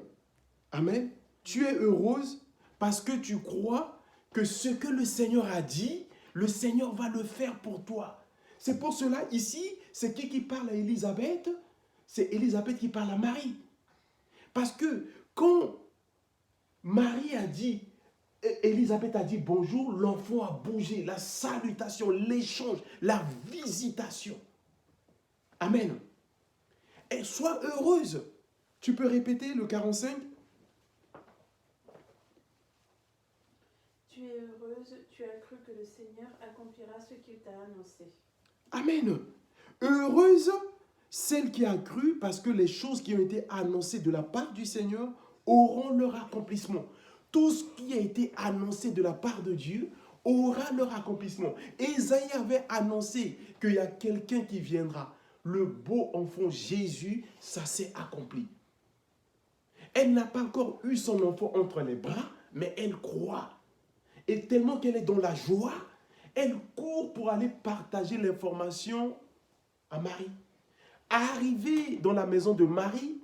Amen. Tu es heureuse parce que tu crois que ce que le Seigneur a dit, le Seigneur va le faire pour toi. C'est pour cela, ici, c'est qui parle à Élisabeth? C'est Élisabeth qui parle à Marie. Parce que quand Marie a dit, Élisabeth a dit bonjour, l'enfant a bougé, la salutation, l'échange, la visitation. Amen. Et sois heureuse. Tu peux répéter le 45? Tu es heureuse, tu as cru que le Seigneur accomplira ce qu'il t'a annoncé. Amen. Heureuse celle qui a cru, parce que les choses qui ont été annoncées de la part du Seigneur auront leur accomplissement. Tout ce qui a été annoncé de la part de Dieu aura leur accomplissement. Ésaïe avait annoncé qu'il y a quelqu'un qui viendra. Le beau enfant Jésus, ça s'est accompli. Elle n'a pas encore eu son enfant entre les bras, mais elle croit. Et tellement qu'elle est dans la joie, elle court pour aller partager l'information à Marie. Arrivée dans la maison de Marie,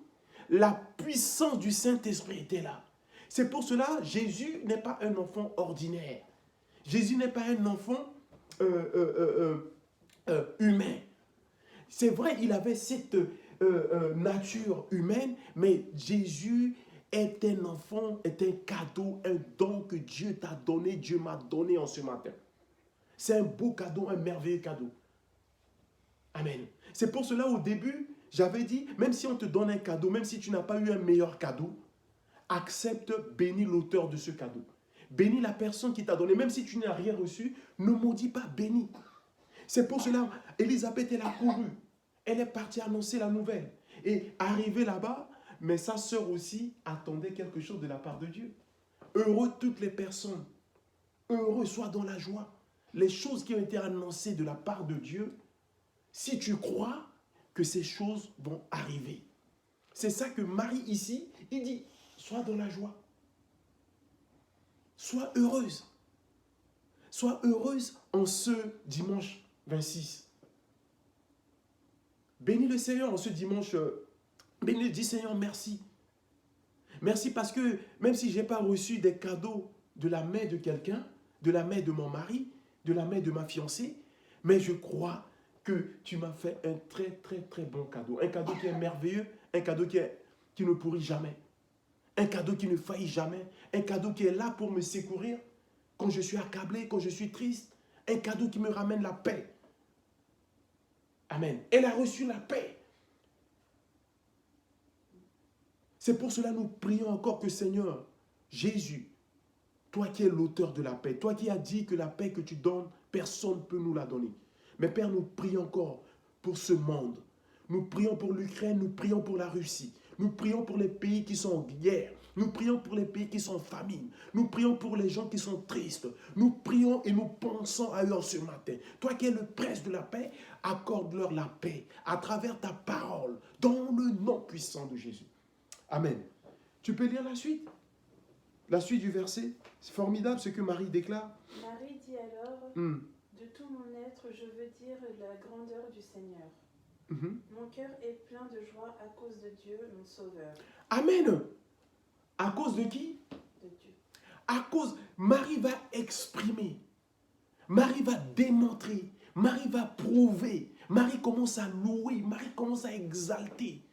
la puissance du Saint-Esprit était là. C'est pour cela, Jésus n'est pas un enfant ordinaire. Jésus n'est pas un enfant humain. C'est vrai, il avait cette nature humaine, mais Jésus est un enfant, est un cadeau, un don que Dieu t'a donné, Dieu m'a donné en ce matin. C'est un beau cadeau, un merveilleux cadeau. Amen. C'est pour cela, au début, j'avais dit, même si on te donne un cadeau, même si tu n'as pas eu un meilleur cadeau, accepte, bénis l'auteur de ce cadeau. Bénis la personne qui t'a donné, même si tu n'as rien reçu, ne maudis pas, bénis. C'est pour cela, Élisabeth, elle a couru. Elle est partie annoncer la nouvelle. Et arrivée là-bas, mais sa sœur aussi attendait quelque chose de la part de Dieu. Heureux toutes les personnes. Heureux, sois dans la joie. Les choses qui ont été annoncées de la part de Dieu, si tu crois que ces choses vont arriver. C'est ça que Marie ici, il dit, sois dans la joie. Sois heureuse. Sois heureuse en ce dimanche 26. Bénis le Seigneur en ce dimanche. Bénis, dis Seigneur, merci. Merci parce que même si je n'ai pas reçu des cadeaux de la main de quelqu'un, de la main de mon mari, de la main de ma fiancée, mais je crois que tu m'as fait un très, très, très bon cadeau. Un cadeau qui est merveilleux, un cadeau qui ne pourrit jamais. Un cadeau qui ne faillit jamais. Un cadeau qui est là pour me secourir quand je suis accablé, quand je suis triste. Un cadeau qui me ramène la paix. Amen. Elle a reçu la paix. C'est pour cela que nous prions encore que Seigneur, Jésus, toi qui es l'auteur de la paix, toi qui as dit que la paix que tu donnes, personne ne peut nous la donner. Mais Père, nous prions encore pour ce monde. Nous prions pour l'Ukraine, nous prions pour la Russie. Nous prions pour les pays qui sont en guerre. Nous prions pour les pays qui sont en famine. Nous prions pour les gens qui sont tristes. Nous prions et nous pensons à eux en ce matin. Toi qui es le prince de la paix, accorde-leur la paix à travers ta parole, dans le nom puissant de Jésus. Amen. Tu peux lire la suite? La suite du verset. C'est formidable ce que Marie déclare. Marie dit alors, de tout mon être, je veux dire la grandeur du Seigneur. Mon cœur est plein de joie à cause de Dieu, mon Sauveur. Amen. À cause de qui? De Dieu. À cause, Marie va exprimer. Marie va démontrer. Marie va prouver. Marie commence à louer. Marie commence à exalter.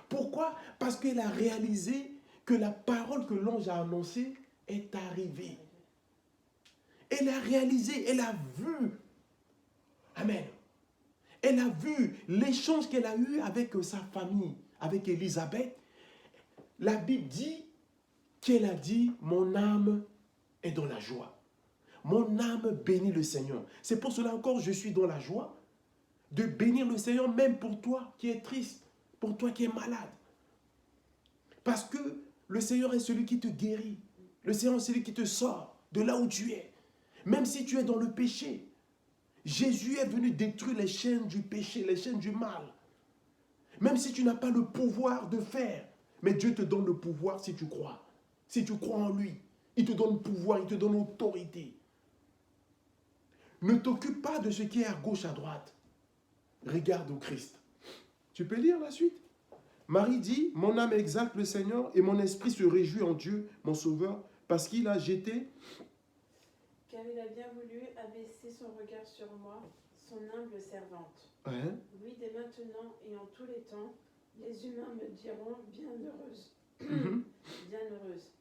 Pourquoi? Parce qu'elle a réalisé que la parole que l'ange a annoncée est arrivée. Elle a réalisé, elle a vu. Amen. Elle a vu l'échange qu'elle a eu avec sa famille, avec Élisabeth. La Bible dit qu'elle a dit, mon âme est dans la joie. Mon âme bénit le Seigneur. C'est pour cela encore je suis dans la joie de bénir le Seigneur, même pour toi qui es triste, pour toi qui es malade. Parce que le Seigneur est celui qui te guérit. Le Seigneur est celui qui te sort de là où tu es. Même si tu es dans le péché. Jésus est venu détruire les chaînes du péché, les chaînes du mal. Même si tu n'as pas le pouvoir de faire. Mais Dieu te donne le pouvoir si tu crois. Si tu crois en lui. Il te donne pouvoir, il te donne autorité. Ne t'occupe pas de ce qui est à gauche, à droite. Regarde au Christ. Tu peux lire la suite? Marie dit, mon âme exalte le Seigneur et mon esprit se réjouit en Dieu, mon Sauveur, parce qu'il a jeté... Car il a bien voulu abaisser son regard sur moi. son humble servante. Ouais. Oui, dès maintenant et en tous les temps, les humains me diront bienheureuse. Bienheureuse.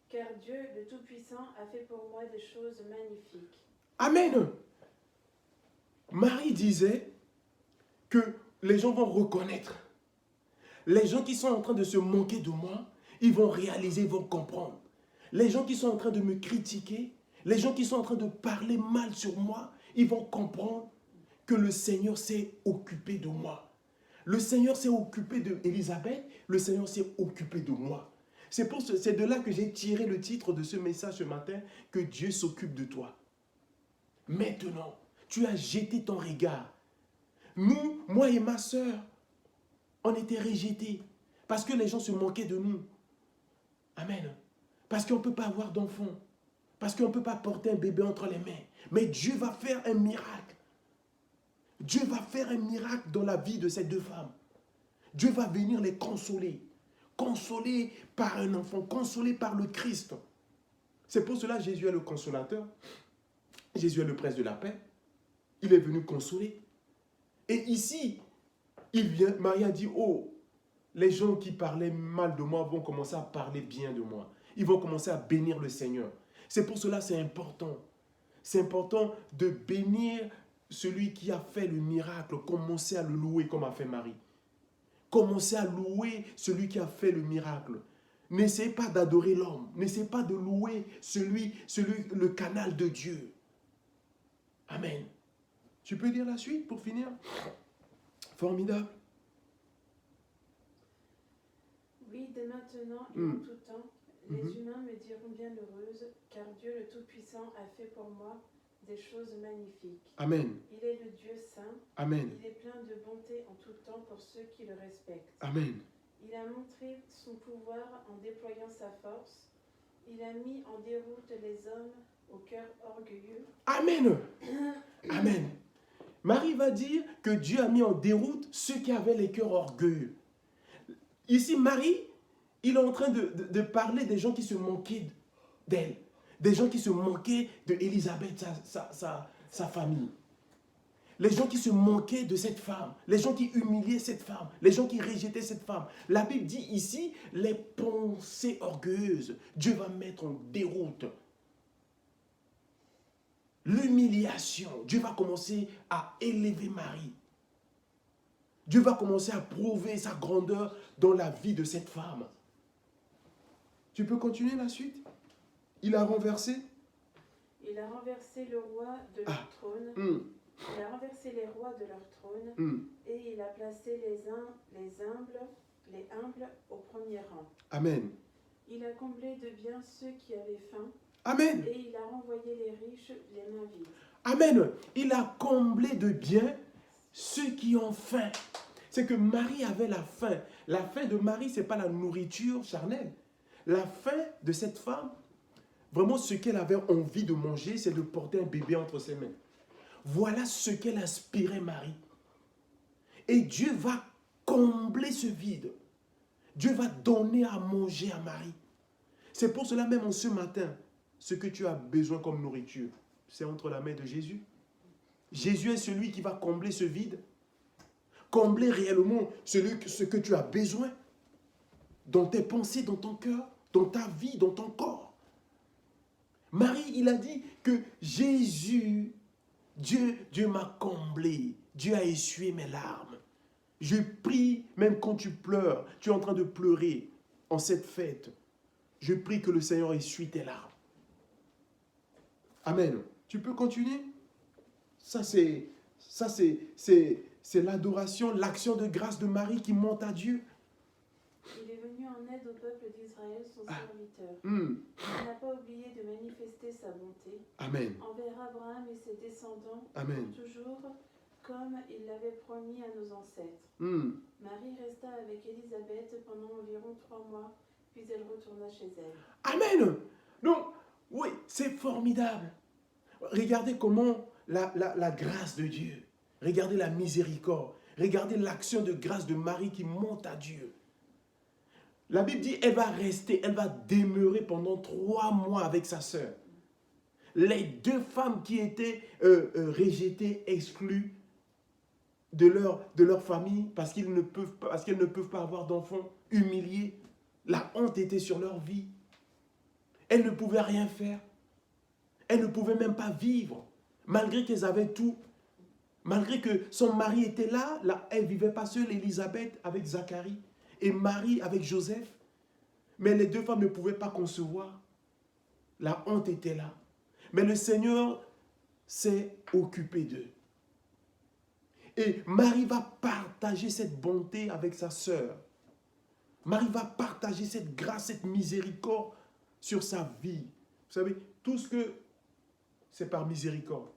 Car Dieu, le Tout-Puissant, a fait pour moi des choses magnifiques. Amen. Marie disait que les gens vont reconnaître. Les gens qui sont en train de se moquer de moi, ils vont réaliser, ils vont comprendre. Les gens qui sont en train de me critiquer, les gens qui sont en train de parler mal sur moi, ils vont comprendre que le Seigneur s'est occupé de moi. Le Seigneur s'est occupé d'Élisabeth, le Seigneur s'est occupé de moi. C'est de là que j'ai tiré le titre de ce message ce matin, que Dieu s'occupe de toi. Maintenant, tu as jeté ton regard. Nous, moi et ma soeur, on était rejetés parce que les gens se moquaient de nous. Amen. Parce qu'on ne peut pas avoir d'enfant. Parce qu'on ne peut pas porter un bébé entre les mains. Mais Dieu va faire un miracle. Dieu va faire un miracle dans la vie de ces deux femmes. Dieu va venir les consoler. Consoler par un enfant, consoler par le Christ. C'est pour cela que Jésus est le consolateur. Jésus est le prince de la paix. Il est venu consoler. Et ici, Marie a dit, oh, les gens qui parlaient mal de moi vont commencer à parler bien de moi. Ils vont commencer à bénir le Seigneur. C'est pour cela que c'est important. C'est important de bénir celui qui a fait le miracle. Commencez à le louer comme a fait Marie. Commencez à louer celui qui a fait le miracle. N'essayez pas d'adorer l'homme. N'essayez pas de louer le canal de Dieu. Amen. Tu peux lire la suite pour finir? Formidable. Oui, dès maintenant et en tout temps, les humains me diront bienheureuse, car Dieu le Tout-Puissant a fait pour moi des choses magnifiques. Amen. Il est le Dieu saint. Amen. Il est plein de bonté en tout temps pour ceux qui le respectent. Amen. Il a montré son pouvoir en déployant sa force. Il a mis en déroute les hommes au cœur orgueilleux. Amen. Amen. Marie va dire que Dieu a mis en déroute ceux qui avaient les cœurs orgueilleux. Ici, Marie, il est en train de parler des gens qui se moquaient d'elle. Des gens qui se moquaient d'Élisabeth, sa famille. Les gens qui se moquaient de cette femme. Les gens qui humiliaient cette femme. Les gens qui rejetaient cette femme. La Bible dit ici, les pensées orgueilleuses. Dieu va mettre en déroute. L'humiliation. Dieu va commencer à élever Marie. Dieu va commencer à prouver sa grandeur dans la vie de cette femme. Tu peux continuer la suite? Il a renversé? Il a renversé le roi de leur trône. Il a renversé les rois de leur trône. Et il a placé les humbles au premier rang. Amen. Il a comblé de bien ceux qui avaient faim. Amen. Et il a renvoyé les riches les mains vides. Amen. Il a comblé de bien ceux qui ont faim. C'est que Marie avait la faim. La faim de Marie, ce n'est pas la nourriture charnelle. La faim de cette femme, vraiment ce qu'elle avait envie de manger, c'est de porter un bébé entre ses mains. Voilà ce qu'elle inspirait Marie. Et Dieu va combler ce vide. Dieu va donner à manger à Marie. C'est pour cela même en ce matin, ce que tu as besoin comme nourriture, c'est entre la main de Jésus. Jésus est celui qui va combler ce vide. Combler réellement ce que tu as besoin dans tes pensées, dans ton cœur, dans ta vie, dans ton corps. Marie, il a dit que Jésus, Dieu m'a comblé. Dieu a essuyé mes larmes. Je prie, même quand tu pleures, tu es en train de pleurer en cette fête. Je prie que le Seigneur essuie tes larmes. Amen. Tu peux continuer? Ça, c'est l'adoration, l'action de grâce de Marie qui monte à Dieu. Il est venu en aide au peuple d'Israël, son serviteur. Il n'a pas oublié de manifester sa bonté. Amen. Envers Abraham et ses descendants, Amen. toujours comme il l'avait promis à nos ancêtres. Marie resta avec Élisabeth pendant environ 3 mois, puis elle retourna chez elle. Amen. Donc, oui, c'est formidable. Regardez comment la grâce de Dieu, regardez la miséricorde, regardez l'action de grâce de Marie qui monte à Dieu. La Bible dit, elle va rester, elle va demeurer pendant 3 mois avec sa sœur. Les 2 femmes qui étaient rejetées, exclues, de leur famille parce qu'elles ne peuvent pas avoir d'enfants, humiliées. La honte était sur leur vie. Elles ne pouvaient rien faire. Elles ne pouvaient même pas vivre, malgré qu'elles avaient tout. Malgré que son mari était là, elle ne vivait pas seule, Élisabeth avec Zacharie et Marie avec Joseph. Mais les deux femmes ne pouvaient pas concevoir. La honte était là. Mais le Seigneur s'est occupé d'eux. Et Marie va partager cette bonté avec sa sœur. Marie va partager cette grâce, cette miséricorde sur sa vie. Vous savez, tout ce que c'est par miséricorde.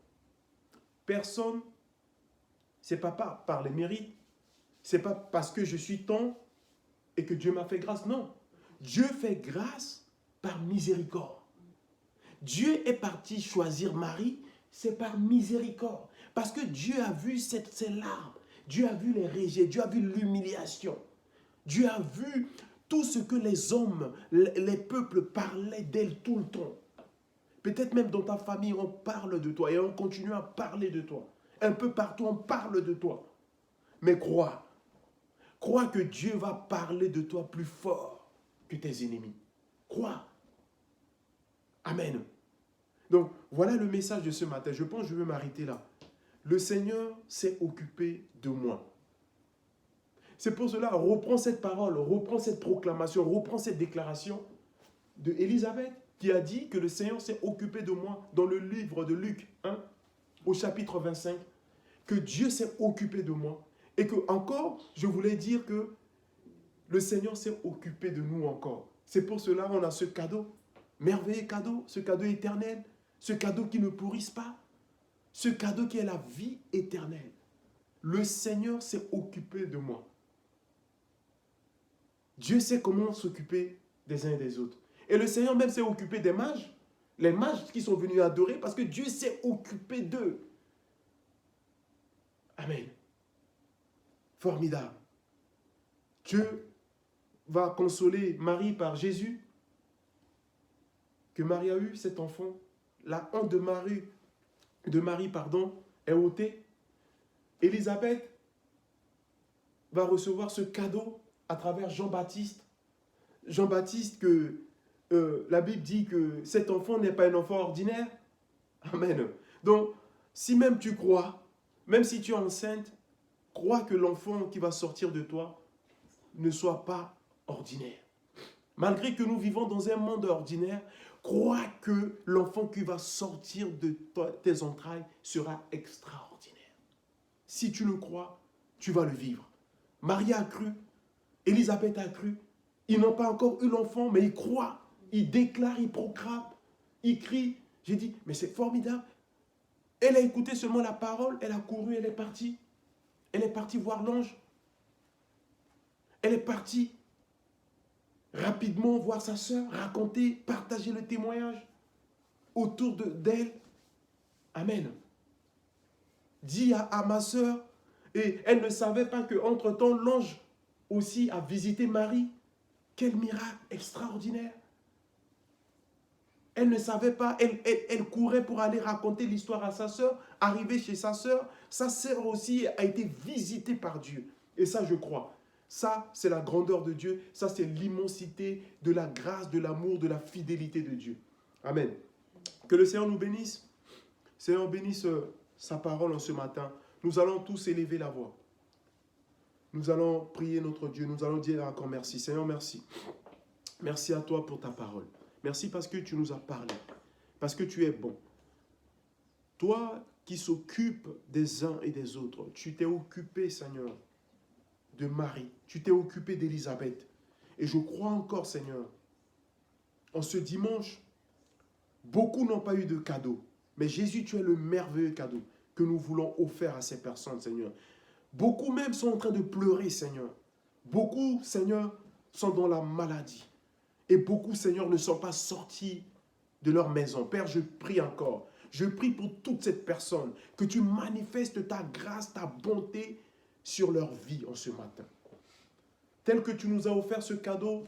Personne, c'est pas par les mérites, c'est pas parce que je suis ton et que Dieu m'a fait grâce. Non, Dieu fait grâce par miséricorde. Dieu est parti choisir Marie, c'est par miséricorde. Parce que Dieu a vu ces larmes, Dieu a vu les rejets, Dieu a vu l'humiliation. Dieu a vu tout ce que les hommes, les peuples parlaient d'elle tout le temps. Peut-être même dans ta famille, on parle de toi et on continue à parler de toi. Un peu partout, on parle de toi. Mais crois que Dieu va parler de toi plus fort que tes ennemis. Crois. Amen. Donc, voilà le message de ce matin. Je pense que je vais m'arrêter là. Le Seigneur s'est occupé de moi. C'est pour cela, reprends cette parole, reprends cette proclamation, reprends cette déclaration de Élisabeth qui a dit que le Seigneur s'est occupé de moi dans le livre de Luc 1, au chapitre 25, que Dieu s'est occupé de moi. Et que encore, je voulais dire que le Seigneur s'est occupé de nous encore. C'est pour cela qu'on a ce cadeau, merveilleux cadeau, ce cadeau éternel, ce cadeau qui ne pourrisse pas, ce cadeau qui est la vie éternelle. Le Seigneur s'est occupé de moi. Dieu sait comment s'occuper des uns et des autres. Et le Seigneur même s'est occupé des mages, les mages qui sont venus adorer parce que Dieu s'est occupé d'eux. Amen. Formidable. Dieu va consoler Marie par Jésus, que Marie a eu cet enfant. La honte de Marie, est ôtée. Élisabeth va recevoir ce cadeau à travers Jean-Baptiste. Jean-Baptiste, que la Bible dit que cet enfant n'est pas un enfant ordinaire. Amen. Donc, si même tu crois, même si tu es enceinte, crois que l'enfant qui va sortir de toi ne soit pas ordinaire. Malgré que nous vivons dans un monde ordinaire, crois que l'enfant qui va sortir de tes entrailles sera extraordinaire. Si tu le crois, tu vas le vivre. Marie a cru, Élisabeth a cru. Ils n'ont pas encore eu l'enfant, mais ils croient. Ils déclarent, ils proclament, ils crient. J'ai dit, mais c'est formidable. Elle a écouté seulement la parole, elle a couru, elle est partie. Elle est partie voir l'ange. Elle est partie rapidement voir sa sœur, raconter, partager le témoignage autour d'elle. Amen. Dis à ma sœur, et elle ne savait pas qu'entre-temps, l'ange aussi a visité Marie. Quel miracle extraordinaire. Elle ne savait pas, elle courait pour aller raconter l'histoire à sa sœur. Arrivée chez sa sœur aussi a été visitée par Dieu. Et ça, je crois. Ça, c'est la grandeur de Dieu. Ça, c'est l'immensité de la grâce, de l'amour, de la fidélité de Dieu. Amen. Que le Seigneur nous bénisse. Seigneur, bénisse sa parole en ce matin. Nous allons tous élever la voix. Nous allons prier notre Dieu. Nous allons dire encore merci. Seigneur, merci. Merci à toi pour ta parole. Merci parce que tu nous as parlé. Parce que tu es bon. Toi qui s'occupes des uns et des autres, tu t'es occupé, Seigneur, de Marie. Tu t'es occupé d'Élisabeth. Et je crois encore, Seigneur, en ce dimanche, beaucoup n'ont pas eu de cadeau. Mais Jésus, tu es le merveilleux cadeau que nous voulons offrir à ces personnes, Seigneur. Beaucoup même sont en train de pleurer, Seigneur. Beaucoup, Seigneur, sont dans la maladie. Et beaucoup, Seigneur, ne sont pas sortis de leur maison. Père, je prie encore. Je prie pour toute cette personne, que tu manifestes ta grâce, ta bonté sur leur vie en ce matin. Tel que tu nous as offert ce cadeau,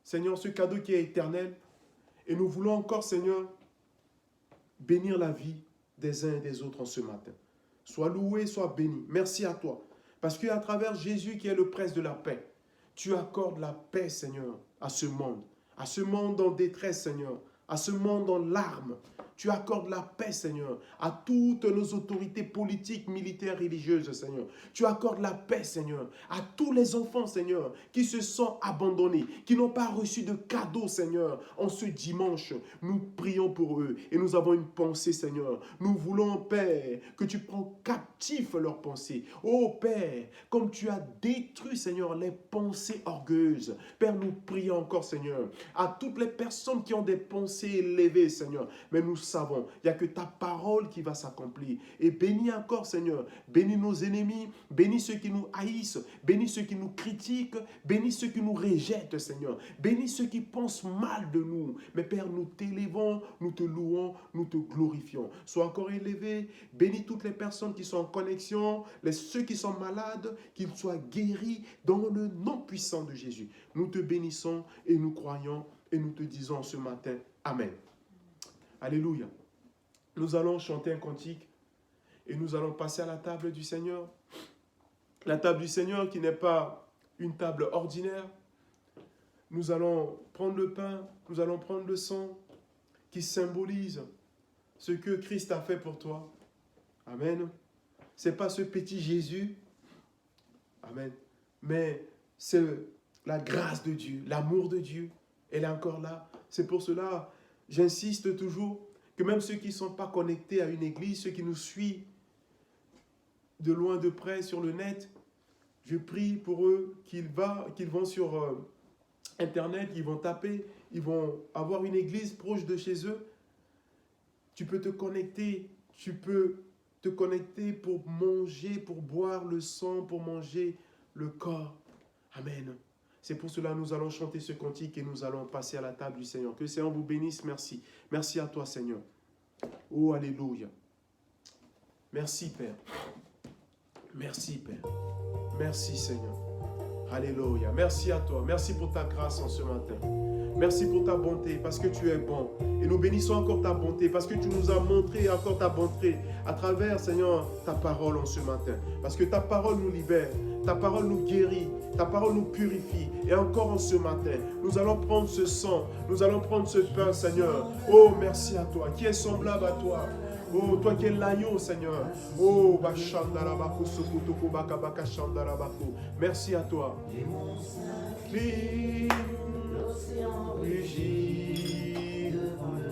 Seigneur, ce cadeau qui est éternel. Et nous voulons encore, Seigneur, bénir la vie des uns et des autres en ce matin. Sois loué, sois béni. Merci à toi. Parce qu'à travers Jésus qui est le prince de la paix, tu accordes la paix, Seigneur, à ce monde en détresse, Seigneur, à ce monde en larmes. Tu accordes la paix, Seigneur, à toutes nos autorités politiques, militaires, religieuses, Seigneur. Tu accordes la paix, Seigneur, à tous les enfants, Seigneur, qui se sont abandonnés, qui n'ont pas reçu de cadeau, Seigneur. En ce dimanche, nous prions pour eux et nous avons une pensée, Seigneur. Nous voulons, Père, que tu prends captif leurs pensées. Oh, Père, comme tu as détruit, Seigneur, les pensées orgueilleuses. Père, nous prions encore, Seigneur, à toutes les personnes qui ont des pensées élevées, Seigneur. Mais nous savons, il n'y a que ta parole qui va s'accomplir. Et bénis encore, Seigneur, bénis nos ennemis, bénis ceux qui nous haïssent, bénis ceux qui nous critiquent, bénis ceux qui nous rejettent, Seigneur. Bénis ceux qui pensent mal de nous. Mais Père, nous t'élevons, nous te louons, nous te glorifions. Sois encore élevé, bénis toutes les personnes qui sont en connexion, ceux qui sont malades, qu'ils soient guéris dans le nom puissant de Jésus. Nous te bénissons et nous croyons et nous te disons ce matin, Amen. Alléluia. Nous allons chanter un cantique et nous allons passer à la table du Seigneur. La table du Seigneur qui n'est pas une table ordinaire. Nous allons prendre le pain, nous allons prendre le sang qui symbolise ce que Christ a fait pour toi. Amen. Ce n'est pas ce petit Jésus. Amen. Mais c'est la grâce de Dieu, l'amour de Dieu. Elle est encore là. C'est pour cela, j'insiste toujours, que même ceux qui ne sont pas connectés à une église, ceux qui nous suivent de loin, de près, sur le net, je prie pour eux qu'ils vont sur Internet, ils vont taper, ils vont avoir une église proche de chez eux. Tu peux te connecter pour manger, pour boire le sang, pour manger le corps. Amen. C'est pour cela que nous allons chanter ce cantique et nous allons passer à la table du Seigneur. Que le Seigneur vous bénisse, merci. Merci à toi, Seigneur. Oh, alléluia. Merci, Père. Merci, Père. Merci, Seigneur. Alléluia. Merci à toi. Merci pour ta grâce en ce matin. Merci pour ta bonté, parce que tu es bon. Et nous bénissons encore ta bonté, parce que tu nous as montré encore ta bonté à travers, Seigneur, ta parole en ce matin. Parce que ta parole nous libère, ta parole nous guérit, ta parole nous purifie. Et encore en ce matin, nous allons prendre ce sang, nous allons prendre ce pain, Seigneur. Oh, merci à toi, qui est semblable à toi. Oh, toi qui es l'agneau, Seigneur. Oh, merci à toi.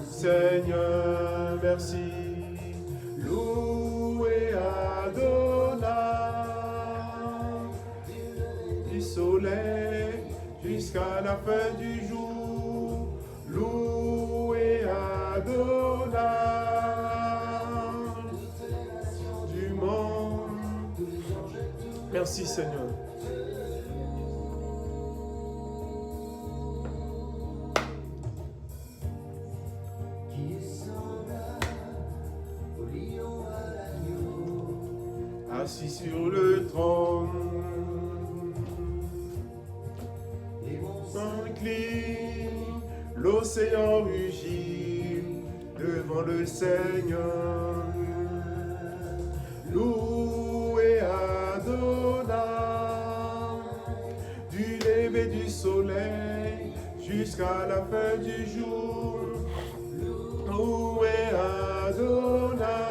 Seigneur, merci. Loué Adonai, du soleil jusqu'à la fin du jour. Loué Adonai, du monde. Merci, Seigneur. Assis sur le trône, s'incline, l'océan rugit devant le Seigneur. Loué Adonai, du lever du soleil jusqu'à la fin du jour. Loué Adonai,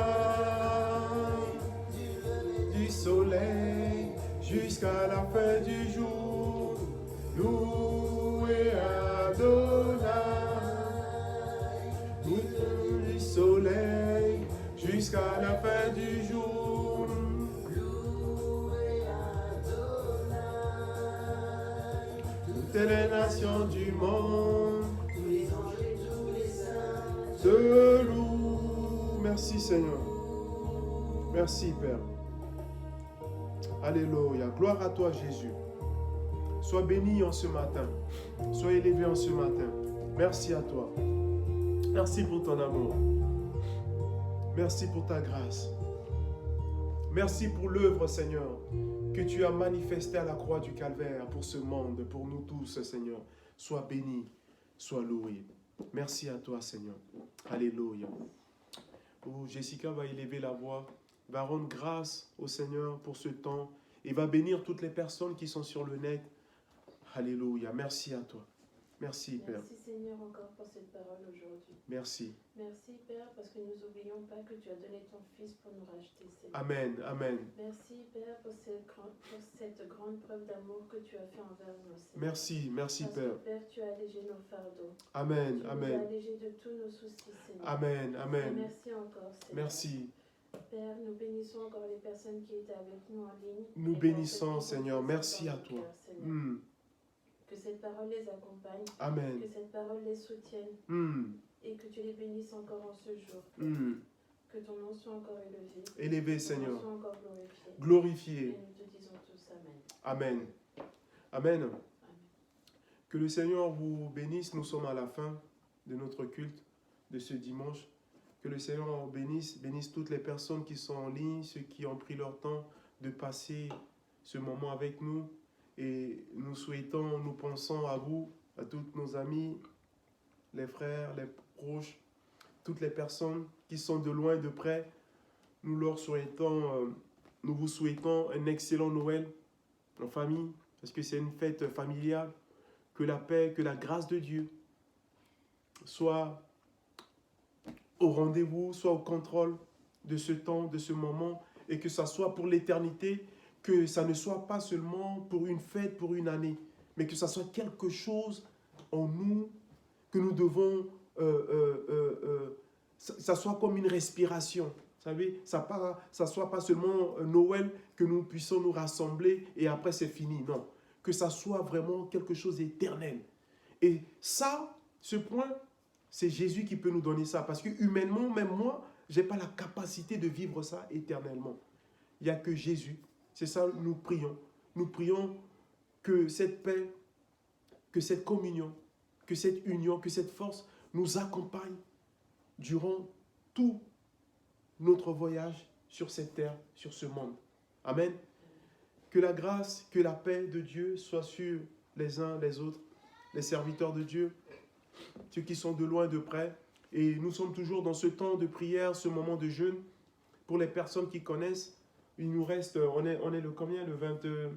soleil jusqu'à la fin du jour. Loué Adonai, du soleil jusqu'à la fin du jour. Loué Adonai, toutes les nations du monde, tous les anges et tous les saints te louent. Merci, Seigneur. Merci, Père. Alléluia. Gloire à toi, Jésus. Sois béni en ce matin. Sois élevé en ce matin. Merci à toi. Merci pour ton amour. Merci pour ta grâce. Merci pour l'œuvre, Seigneur, que tu as manifestée à la croix du Calvaire pour ce monde, pour nous tous, Seigneur. Sois béni, sois loué. Merci à toi, Seigneur. Alléluia. Oh, Jessica va élever la voix va rendre grâce au Seigneur pour ce temps et va bénir toutes les personnes qui sont sur le net. Alléluia. Merci à toi. Merci, Père. Merci, Seigneur, encore pour cette parole aujourd'hui. Merci. Merci, Père, parce que nous n'oublions pas que tu as donné ton Fils pour nous racheter, Seigneur. Amen. Amen. Merci, Père, pour cette grande preuve d'amour que tu as fait envers nous, Seigneur. Merci. Merci, parce Père. que, Père, tu as allégé nos fardeaux. Amen. Tu Amen. nous as allégé de tous nos soucis, Seigneur. Amen. Amen. Et merci encore, Seigneur. Merci. Père, nous bénissons encore les personnes qui étaient avec nous en ligne. Nous bénissons, Seigneur. Merci à toi. Que cette parole les accompagne. Amen. Que cette parole les soutienne. Et que tu les bénisses encore en ce jour. Que ton nom soit encore élevé. Élevé, Seigneur. Que ton nom soit encore glorifié. Glorifié. Et nous te disons tous Amen. Amen. Amen. Amen. Que le Seigneur vous bénisse. Nous sommes à la fin de notre culte de ce dimanche. Que le Seigneur bénisse toutes les personnes qui sont en ligne, ceux qui ont pris leur temps de passer ce moment avec nous. Et nous pensons à vous, à tous nos amis, les frères, les proches, toutes les personnes qui sont de loin, de près. Nous vous souhaitons un excellent Noël en famille, parce que c'est une fête familiale. Que la paix, que la grâce de Dieu soit au rendez-vous, soit au contrôle de ce temps, de ce moment, et que ça soit pour l'éternité, que ça ne soit pas seulement pour une fête, pour une année, mais que ça soit quelque chose en nous, que nous devons, ça soit comme une respiration. Vous savez, ça soit pas seulement Noël, que nous puissions nous rassembler et après c'est fini. Non, que ça soit vraiment quelque chose d'éternel. Et ça, ce point, c'est Jésus qui peut nous donner ça. Parce que humainement, même moi, je n'ai pas la capacité de vivre ça éternellement. Il n'y a que Jésus. C'est ça, nous prions. Nous prions que cette paix, que cette communion, que cette union, que cette force nous accompagne durant tout notre voyage sur cette terre, sur ce monde. Amen. Que la grâce, que la paix de Dieu soit sur les uns les autres, les serviteurs de Dieu, ceux qui sont de loin, de près. Et nous sommes toujours dans ce temps de prière, ce moment de jeûne. Pour les personnes qui connaissent, il nous reste, on est le combien? Le 25.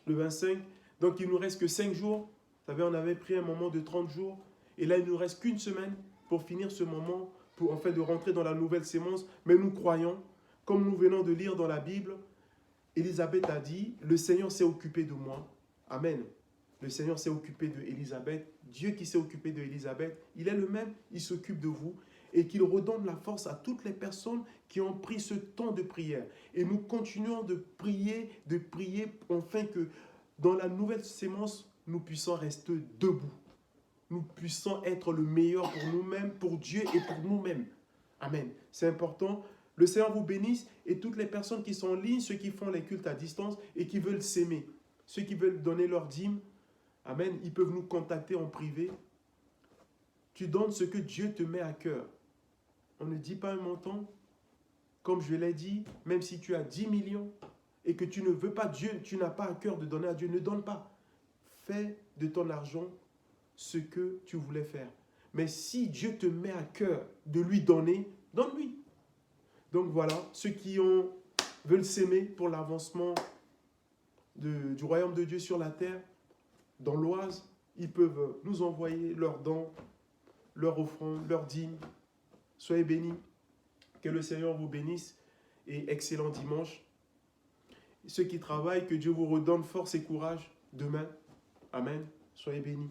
Le 25. Donc il nous reste que 5 jours. Vous savez, on avait pris un moment de 30 jours. Et là, il nous reste qu'une semaine pour finir ce moment, pour en fait de rentrer dans la nouvelle sémence. Mais nous croyons, comme nous venons de lire dans la Bible, Élisabeth a dit, le Seigneur s'est occupé de moi. Amen. Le Seigneur s'est occupé d'Élisabeth. Dieu qui s'est occupé d'Élisabeth, il est le même, il s'occupe de vous. Et qu'il redonne la force à toutes les personnes qui ont pris ce temps de prière. Et nous continuons de prier, afin que dans la nouvelle sémence, nous puissions rester debout. Nous puissions être le meilleur pour nous-mêmes, pour Dieu et pour nous-mêmes. Amen. C'est important. Le Seigneur vous bénisse et toutes les personnes qui sont en ligne, ceux qui font les cultes à distance et qui veulent s'aimer, ceux qui veulent donner leur dîme, amen, ils peuvent nous contacter en privé. Tu donnes ce que Dieu te met à cœur. On ne dit pas un montant. Comme je l'ai dit, même si tu as 10 millions et que tu ne veux pas Dieu, tu n'as pas à cœur de donner à Dieu, ne donne pas. Fais de ton argent ce que tu voulais faire. Mais si Dieu te met à cœur de lui donner, donne-lui. Donc voilà, ceux qui veulent s'aimer pour l'avancement du royaume de Dieu sur la terre, dans l'Oise, ils peuvent nous envoyer leurs dons, leurs offrandes, leurs dîmes. Soyez bénis. Que le Seigneur vous bénisse et excellent dimanche. Ceux qui travaillent, que Dieu vous redonne force et courage demain. Amen. Soyez bénis.